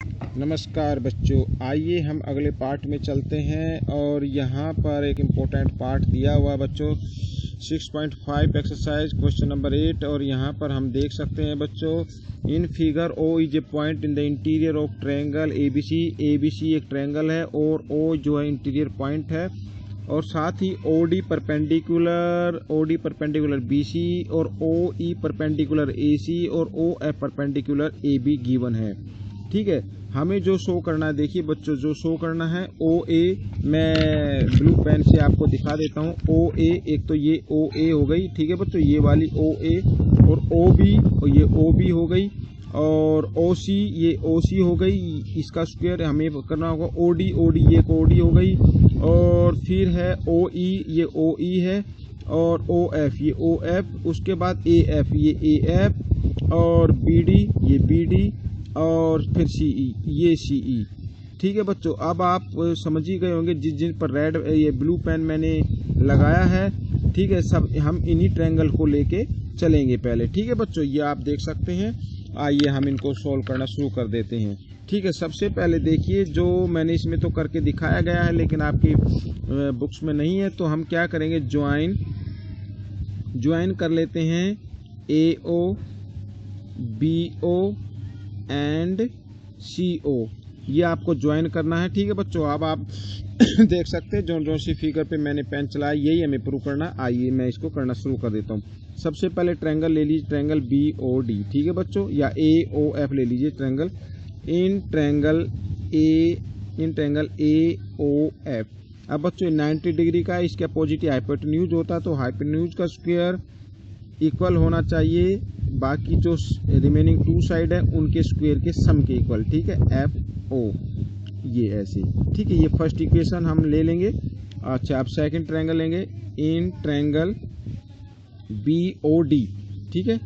नमस्कार बच्चों, आइए हम अगले पार्ट में चलते हैं। और यहाँ पर एक इम्पोर्टेंट पार्ट दिया हुआ है बच्चों, 6.5 एक्सरसाइज क्वेश्चन नंबर 8। और यहाँ पर हम देख सकते हैं बच्चों, in figure O is a point in the interior of triangle ABC. ABC एक ट्रायंगल है और ओ जो है इंटीरियर पॉइंट है, और साथ ही ओडी परपेंडिकुलर बीसी और ओ ई परपेंडिकुलर एसी और O F perpendicular AB given है। ठीक है, हमें जो शो करना है, देखिए बच्चों जो शो करना है ओ ए, मैं ब्लू पेन से आपको दिखा देता हूँ। ओ ए, एक तो ये ओ ए हो गई, ठीक है बच्चों, ये वाली ओ ए, और ओ बी, और ये ओ बी हो गई, और ओ सी, ये ओ सी हो गई, इसका स्क्वायर हमें करना होगा। ओ डी, ओ डी, ये ओ डी हो गई, और फिर है ओ ई, ये ओ ई है, और ओ एफ, ये ओ एफ, उसके बाद ए एफ, ये ए एफ, और बी डी, ये बी डी, और फिर सी ई, ये सी ई। ठीक है बच्चों, अब आप समझ ही गए होंगे जिन पर रेड ये ब्लू पेन मैंने लगाया है। ठीक है, सब हम इन्हीं ट्रायंगल को लेके चलेंगे पहले। ठीक है बच्चों, ये आप देख सकते हैं। आइए हम इनको सॉल्व करना शुरू कर देते हैं। ठीक है, सबसे पहले देखिए, जो मैंने इसमें तो करके दिखाया गया है लेकिन आपकी बुक्स में नहीं है, तो हम क्या करेंगे, ज्वाइन कर लेते हैं ए ओ बी ओ एंड सी ओ, ये आपको ज्वाइन करना है। ठीक है बच्चों, अब आप देख सकते हैं जो सी फिगर पे मैंने पेन चलाया, यही हमें प्रूव करना। आइए मैं इसको करना शुरू कर देता हूँ। सबसे पहले ट्रायंगल ले लीजिए, ट्रायंगल बी ओ डी। ठीक है बच्चों, या ए ओ एफ ले लीजिए triangle. In triangle A O F. अब बच्चों 90 डिग्री का है, इसके अपोजिट हाइपोटेन्यूज होता है, तो हाइपोटेन्यूज का स्क्वायर इक्वल होना चाहिए बाकी जो रिमेनिंग टू साइड है उनके स्क्वायर के सम के इक्वल। ठीक है, एफ ओ, ये ऐसे। ठीक है, ये फर्स्ट इक्वेशन हम ले लेंगे। अच्छा, अब सेकंड ट्रायंगल लेंगे, in triangle B O D. ठीक है,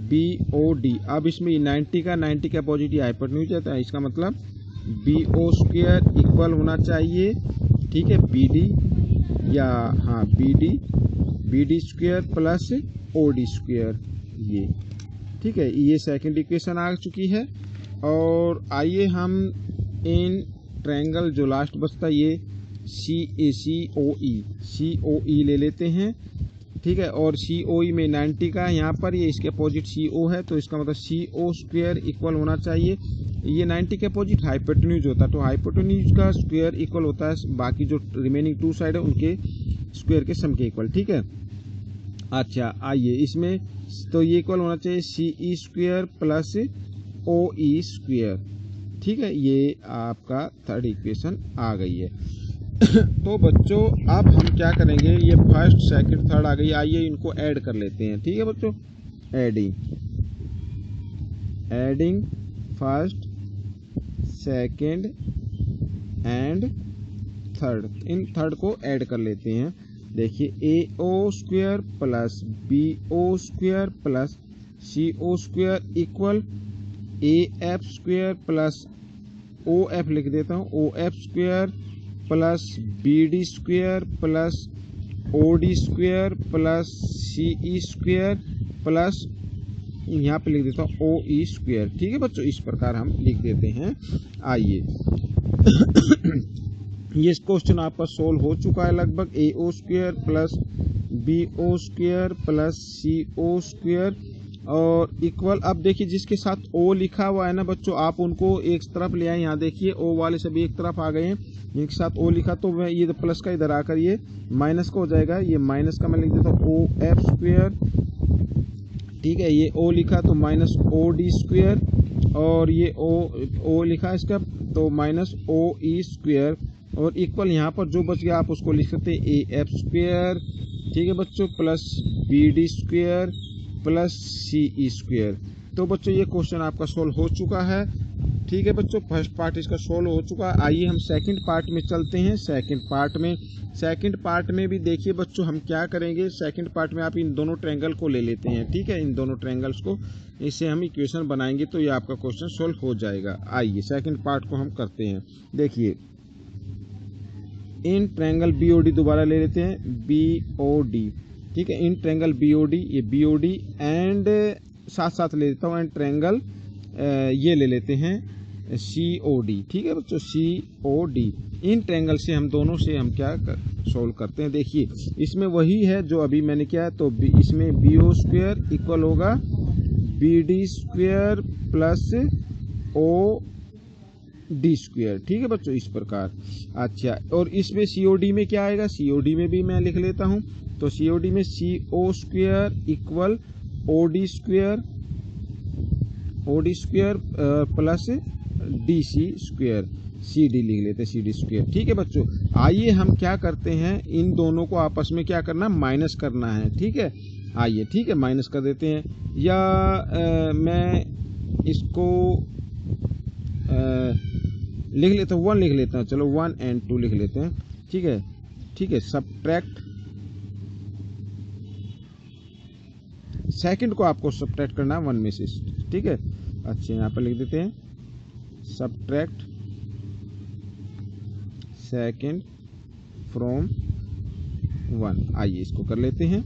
बी ओ डी। अब इसमें 90 का अपोजिट हाइपोटेन्यूज है, तो इसका मतलब बी ओ स्क्वायर इक्वल होना चाहिए, ठीक है, बी डी, या हाँ B D square plus O D square, ये। ठीक है, ये सेकंड इक्वेशन आ चुकी है। और आइए हम इन ट्रायंगल जो लास्ट बचता है, ये सी ओ ई ले लेते हैं। ठीक है, और सी ओ ई में 90 का यहाँ पर, ये इसके अपोजिट सी ओ है, तो इसका मतलब सी ओ स्क्वायर इक्वल होना चाहिए, ये 90 के अपोजिट हाइपोटेन्यूज होता है, तो हाइपोटेन्यूज का स्क्वायर इक्वल होता है बाकी जो रिमेनिंग टू साइड है उनके स्क्वायर के सम के इक्वल। ठीक है, अच्छा आइए इसमें, तो ये इक्वल होना चाहिए सी ई स्क्वायर प्लस ओ ई स्क्वायर। ठीक है, ये आपका थर्ड इक्वेशन आ गई है। तो बच्चों अब हम क्या करेंगे, ये फर्स्ट सेकंड थर्ड आ गई, आइए इनको ऐड कर लेते हैं। ठीक है बच्चों, adding first second and third, इन थर्ड को ऐड कर लेते हैं। देखिए, A O square plus B O square plus C O square equal A F square plus O F, लिख देता हूँ, O F square plus B D square plus O D square plus C E square plus यहाँ पे लिख देता हूँ ओ E square. ठीक है बच्चों, इस प्रकार हम लिख देते हैं। आइए ये क्वेश्चन आपका सोल्व हो चुका है लगभग। A O square plus B O square plus C O square और इक्वल, अब देखिए जिसके साथ ओ लिखा हुआ है ना बच्चों, आप उनको एक तरफ ले आए। यहाँ देखिए ओ वाले सभी एक तरफ आ गए हैं, जिनके साथ ओ लिखा, तो मैं ये प्लस का इधर आकर ये माइनस का हो जाएगा, ये माइनस का मैं लिख देता हूँ ओ एफ स्क्वायर। ठीक है, ये ओ लिखा तो माइनस ओ डी स्क्वायर, और ये ओ लिखा इसका तो माइनस ओ ई स्क्वायर, और इक्वल यहाँ पर जो बच गया आप उसको लिख सकते हैं ए एफ स्क्वायर। ठीक है बच्चों, plus B D square plus C E square. तो बच्चों ये क्वेश्चन आपका सोल्व हो चुका है। ठीक है बच्चों, फर्स्ट पार्ट इसका सोल्व हो चुका है। आइए हम सेकंड पार्ट में चलते हैं। सेकंड पार्ट में भी देखिए बच्चों हम क्या करेंगे। सेकंड पार्ट में आप इन दोनों ट्रायंगल को ले लेते हैं। ठीक है, इन दोनों ट्रायंगल्स को, इससे हम इक्वेशन बनाएंगे तो ये आपका क्वेश्चन सोल्व हो जाएगा। आइए सेकंड पार्ट को हम करते हैं। देखिए, in triangle B O D दोबारा ले लेते हैं, बी ओ डी। ठीक है, in triangle B O D, ये बी ओ डी, एंड साथ साथ ले लेता हूँ एंड ट्रायंगल ये ले लेते हैं COD। ठीक है बच्चों, COD। इन ट्रायंगल से हम दोनों से हम क्या सोल्व करते हैं। देखिए इसमें वही है जो अभी मैंने किया, तो इसमें BO स्क्वायर इक्वल होगा BD square plus OD square. ठीक है बच्चों, इस प्रकार। अच्छा, और इसमें COD में क्या आएगा, COD में भी मैं लिख लेता हूं। तो COD में CO square equal OD square plus DC square, CD लिख लेते हैं, CD स्क्वायर। ठीक है बच्चों, आइए हम क्या करते हैं, इन दोनों को आपस में क्या करना, माइनस करना है। ठीक है, आइए, ठीक है, माइनस कर देते हैं। या मैं इसको लिख लेता हूँ, 1 लिख लेता हूँ। चलो 1 और 2 लिख लेते हैं। ठीक है, ठीक है। सब्ट्रैक्ट, सेकंड को आपको सब्ट्रैक्ट करना है 1 में से। ठीक है, अच्छा यहाँ पर लिख देते हैं सब्ट्रैक्ट सेकंड फ्रॉम 1। आइए इसको कर लेते हैं।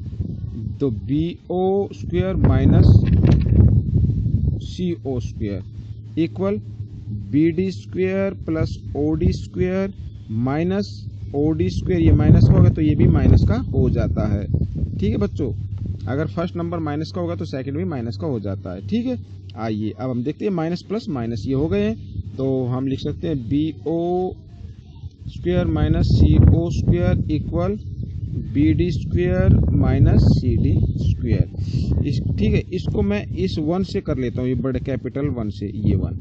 तो BO square minus CO square equal BD square plus OD square minus OD square, ये माइनस का होगा तो ये भी माइनस का हो जाता है। ठीक है बच्चों, अगर फर्स्ट नंबर माइनस का होगा तो सेकंड भी माइनस का हो जाता है। ठीक है, आइए अब हम देखते हैं माइनस प्लस माइनस ये हो गए हैं, तो हम लिख सकते हैं BO square minus CO square equal BD square minus CD square. ठीक है, इसको मैं इस 1 से कर लेता हूँ, ये बड़े कैपिटल 1 से, ये 1।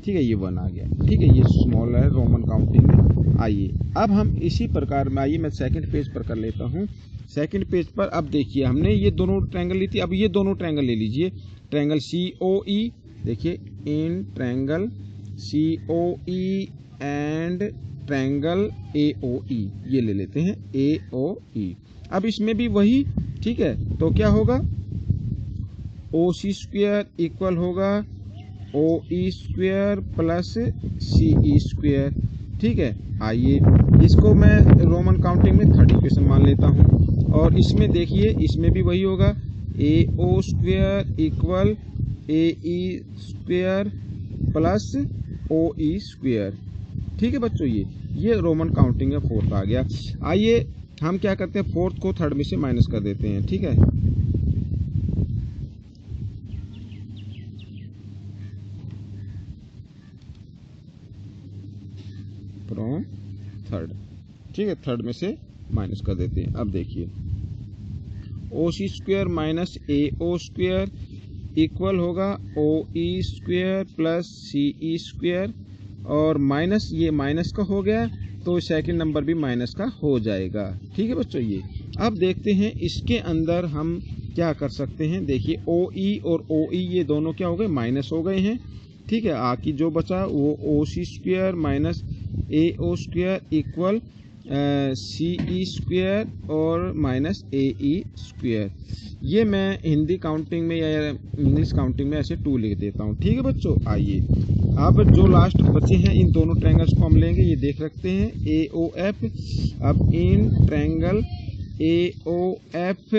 ठीक है, ये 1 आ गया। ठीक है, ये स्मॉल है रोमन काउंटिंग में। आइए अब हम इसी प्रकार में, आइए मैं सेकंड पेज पर कर लेता हूँ। सेकंड पेज पर अब देखिए हमने ये दोनों ट्रायंगल ली थी, अब ये दोनों ट्रायंगल ले लीजिए। ट्रायंगल COE, देखिए in triangle COE and triangle AOE, ये ले लेते हैं AOE। अब इसमें भी वही, ठीक है, तो क्या होगा, OC स्क्वायर इक्वल होगा OE square plus CE square. ठीक है, आइए इसको मैं रोमन काउंटिंग में 30 इक्वेशन मान लेता हूँ। और इसमें देखिए, इसमें भी वही होगा AO square equal AE square plus OE square. ठीक है बच्चों, ये रोमन काउंटिंग में 4th आ गया। आइए हम क्या करते हैं, 4th को 3rd में से माइनस कर देते हैं। ठीक है, फ्रॉम 3rd। ठीक है, 3rd में से माइनस कर देते हैं। अब देखिए OC square minus AO square equal होगा OE square plus CE square, और माइनस, ये माइनस का हो गया तो सेकंड नंबर भी माइनस का हो जाएगा। ठीक है बच्चों, ये अब देखते हैं इसके अंदर हम क्या कर सकते हैं। देखिए OE और OE ये दोनों क्या हो गए, माइनस हो गए हैं। ठीक है, आखिर जो बचा वो OC square minus AO square equal CE square और माइनस AE स्क्वायर। ये मैं हिंदी काउंटिंग में या इंग्लिश काउंटिंग में ऐसे 2 लिख देता हूँ। ठीक है बच्चों, आइए अब जो लास्ट बचे हैं इन दोनों ट्रायंगल्स को हम लेंगे, ये देख रखते हैं AOF। अब in triangle AOF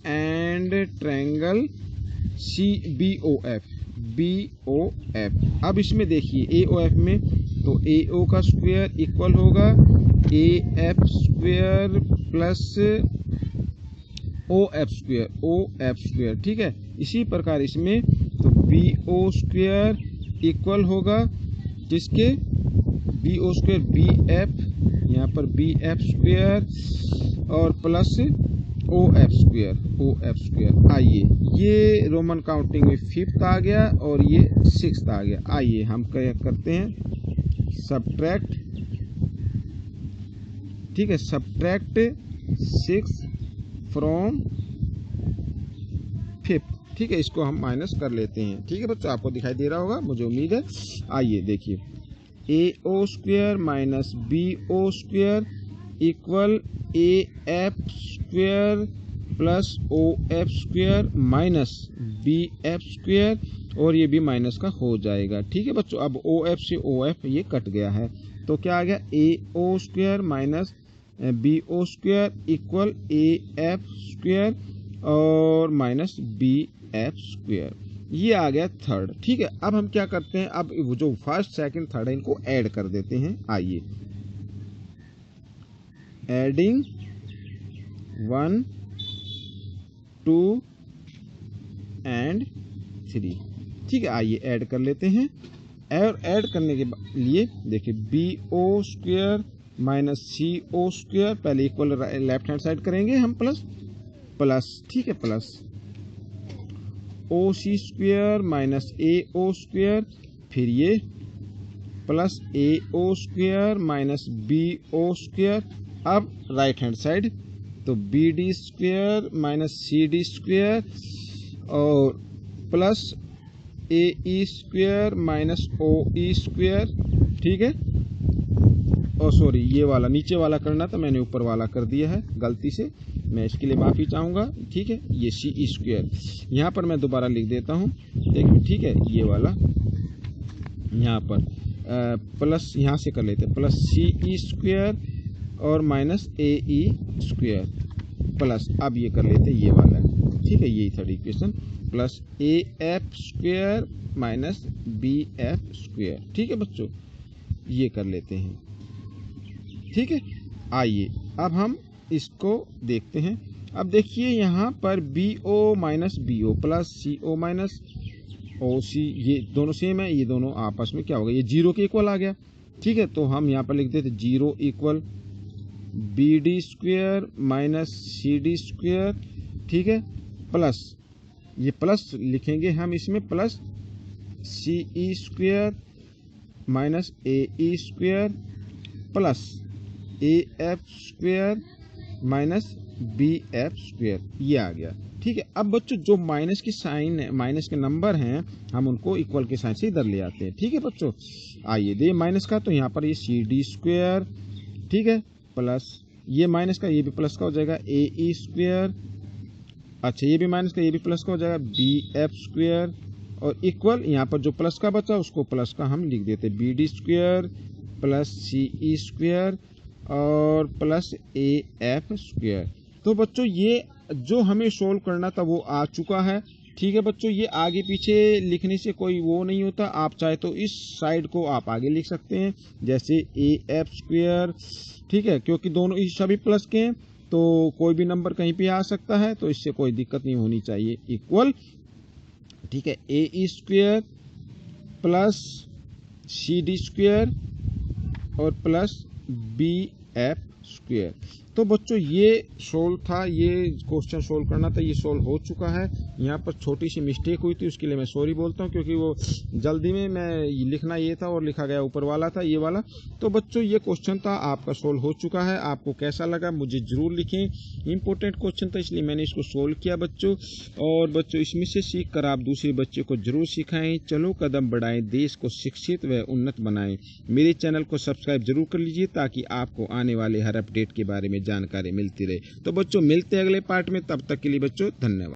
and triangle BOF। अब इसमें देखिए AOF में तो AO का स्क्वायर इक्वल होगा AF square plus OF square. ठीक है, इसी प्रकार इसमें तो BO स्क्वायर इक्वल होगा किसके, BO स्क्वायर BF, यहाँ पर BF स्क्वायर और प्लस OF स्क्वायर। आइए ये रोमन काउंटिंग में 5th आ गया और ये 6th आ गया। आइए हम क्या करते हैं, सब्ट्रैक्ट। ठीक है, सब्ट्रैक्ट 6 फ्रॉम 5th। ठीक है, इसको हम माइनस कर लेते हैं। ठीक है बच्चों, आपको दिखाई दे रहा होगा, मुझे उम्मीद है। आइए देखिए AO square minus BO square equal AF square plus OF square minus BF square, और ये भी माइनस का हो जाएगा। ठीक है बच्चों, अब OF से OF ये कट गया है, तो क्या आ गया, AO square minus BO square equal AF square और माइनस BF स्क्वायर। ये आ गया थर्ड। ठीक है, अब हम क्या करते हैं, अब वो जो फर्स्ट सेकंड थर्ड है इनको ऐड कर देते हैं। आइए, एडिंग 1 2 एंड 3। ठीक है, आइए ऐड कर लेते हैं। और ऐड करने के लिए देखिए BO square minus CO square, पहले इक्वल लेफ्ट हैंड साइड करेंगे हम, प्लस प्लस, ठीक है, plus OC square minus AO square, फिर ये plus AO square minus BO square. अब राइट हैंड साइड तो BD square minus CD square और plus AE square minus OE square. ठीक है, और सॉरी ये वाला नीचे वाला करना था, मैंने ऊपर वाला कर दिया है गलती से, मैं इसके लिए माफ़ी चाहूँगा। ठीक है, ये CE स्क्वायर यहाँ पर मैं दोबारा लिख देता हूँ, ठीक है, ये वाला यहाँ पर प्लस यहाँ से कर लेते हैं, प्लस CE स्क्वायर और माइनस AE स्क्वायर प्लस, अब ये कर लेते हैं ये वाला है। ठीक है, यही third equation, plus AF square minus BF square. ठीक है बच्चों, ये कर लेते हैं। ठीक है, आइए अब हम इसको देखते हैं। अब देखिए यहाँ पर BO minus BO plus CO minus OC, ये दोनों सेम है, ये दोनों आपस में क्या होगा, ये 0 के इक्वल आ गया। ठीक है, तो हम यहाँ पर लिख देते 0 equal BD square minus CD square. ठीक है, प्लस ये प्लस लिखेंगे हम इसमें, plus CE square minus AE square plus AF square minus BF square, ये आ गया। ठीक है, अब बच्चों जो माइनस की साइन है, माइनस के नंबर हैं, हम उनको इक्वल के साइन से इधर ले आते हैं। ठीक है बच्चों, आइए दे माइनस का, तो यहाँ पर ये CD स्क्वायर, ठीक है, प्लस ये माइनस का, ये भी प्लस का हो जाएगा AE स्क्वायर, अच्छा ये भी माइनस का, ये भी प्लस का हो जाएगा BF स्क्वायर, और इक्वल यहाँ पर जो प्लस का बचा उसको प्लस का हम लिख देते BD square plus CE square और प्लस AF स्क्वायर। तो बच्चों ये जो हमें सोल्व करना था वो आ चुका है। ठीक है बच्चों, ये आगे पीछे लिखने से कोई वो नहीं होता, आप चाहे तो इस साइड को आप आगे लिख सकते हैं, जैसे AF स्क्वायर। ठीक है, क्योंकि दोनों सभी प्लस के हैं तो कोई भी नंबर कहीं पे आ सकता है, तो इससे कोई दिक्कत नहीं होनी चाहिए, इक्वल। ठीक है, AE square plus CD square और प्लस BF स्क्वायर। तो बच्चों ये सोल्व था, ये क्वेश्चन सोल्व करना था, ये सोल्व हो चुका है। यहाँ पर छोटी सी मिस्टेक हुई थी, उसके लिए मैं सॉरी बोलता हूँ, क्योंकि वो जल्दी में मैं लिखना ये था और लिखा गया ऊपर वाला था, ये वाला। तो बच्चों ये क्वेश्चन था आपका सोल्व हो चुका है। आपको कैसा लगा मुझे जरूर लिखें, इंपॉर्टेंट क्वेश्चन था इसलिए मैंने इसको सोल्व किया बच्चों। और बच्चों इसमें से सीख कर आप दूसरे बच्चे को जरूर सिखाएं। चलो कदम बढ़ाएं, देश को शिक्षित व उन्नत बनाएं। मेरे चैनल को सब्सक्राइब जरूर कर लीजिए ताकि आपको आने वाले हर अपडेट के बारे में जानकारी मिलती रहे। तो बच्चों मिलते हैं अगले पार्ट में, तब तक के लिए बच्चों धन्यवाद।